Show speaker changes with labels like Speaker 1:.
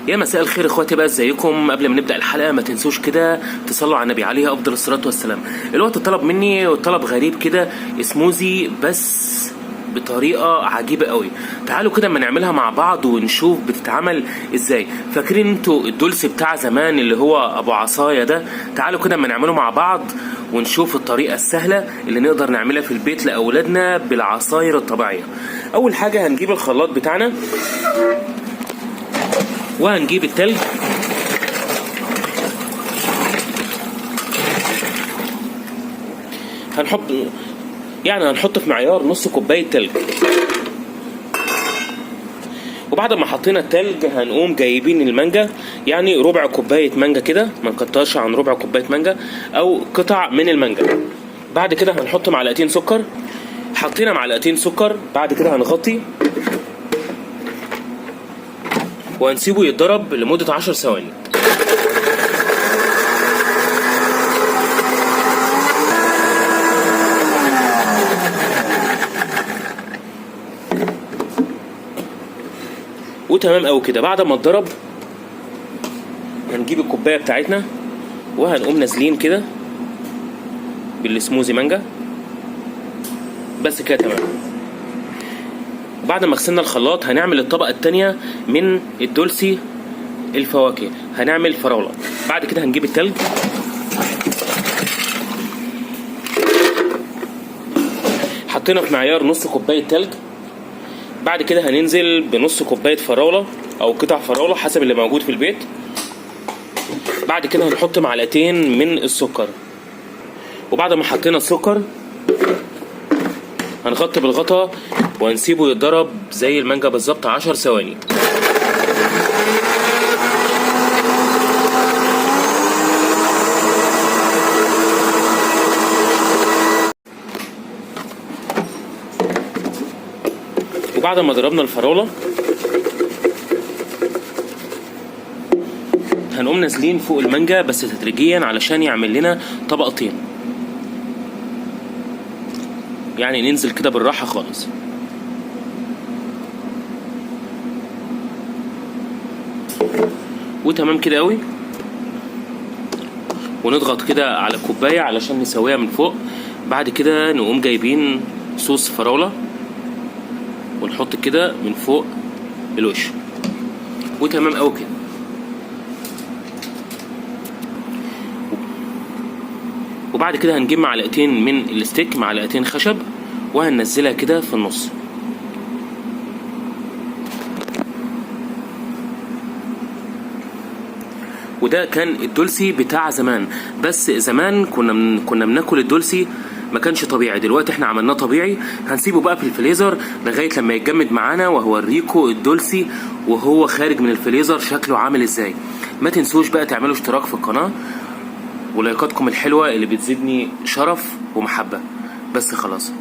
Speaker 1: يا مساء الخير اخواتي، بقى ازيكم؟ قبل ما نبدا الحلقه ما تنسوش كده تصلوا على النبي عليه افضل الصلاه والسلام. الوقت طلب مني طلب غريب كده، سموزي بس بطريقه عجيبه قوي. تعالوا كده اما نعملها مع بعض ونشوف بتتعمل ازاي. فاكرين انتوا الدولس بتاع زمان اللي هو ابو عصايه ده؟ تعالوا كده اما نعمله مع بعض ونشوف الطريقه السهله اللي نقدر نعملها في البيت لاولادنا بالعصاير الطبيعيه. اول حاجه هنجيب الخلاط بتاعنا وهنجيب التلج، هنحط في معيار نص كوباية تلج. وبعد ما حطينا التلج هنقوم جايبين المانجا، يعني ربع كوباية مانجا كده، ما نكترش عن ربع كوباية مانجا او قطع من المانجا. بعد كده هنحط معلقتين سكر. حطينا معلقتين سكر، بعد كده هنغطي وهنسيبه يتضرب لمدة 10 ثواني. وتمام قوي كده. بعد ما اتضرب هنجيب الكوباية بتاعتنا وهنقوم نازلين كده بالسموزي مانجا بس كده تمام. بعد ما غسلنا الخلاط هنعمل الطبقة التانية من الدولسي الفواكه، هنعمل فراولة. بعد كده هنجيب التلج حطينا في معيار نص كوباية تلج. بعد كده هننزل بنص كوباية فراولة او قطع فراولة حسب اللي موجود في البيت. بعد كده هنحط معلقتين من السكر. وبعد ما حطينا السكر هنغطي بالغطا وهنسيبه يتضرب زي المانجا بالظبط 10 ثواني. وبعد ما ضربنا الفراولة هنقوم نازلين فوق المانجا بس تدريجيا علشان يعمل لنا طبقتين، يعني ننزل كده بالراحة خالص. وتمام كده قوي. ونضغط كده على الكوباية علشان نسويها من فوق. بعد كده نقوم جايبين صوص فراولة ونحط كده من فوق الوش. وتمام قوي كده. وبعد كده هنجيب معلقتين من الستيك، معلقتين خشب، وهننزلها كده في النص. وده كان الدولسي بتاع زمان، بس زمان كنا بناكل الدولسي ما كانش طبيعي. دلوقتي احنا عملناه طبيعي. هنسيبه بقى في الفريزر لغايه لما يتجمد معانا وهوريكم الدولسي وهو خارج من الفريزر شكله عامل ازاي. ما تنسوش بقى تعملوا اشتراك في القناه ولايكاتكم الحلوه اللي بتزيدني شرف ومحبه. بس خلاص.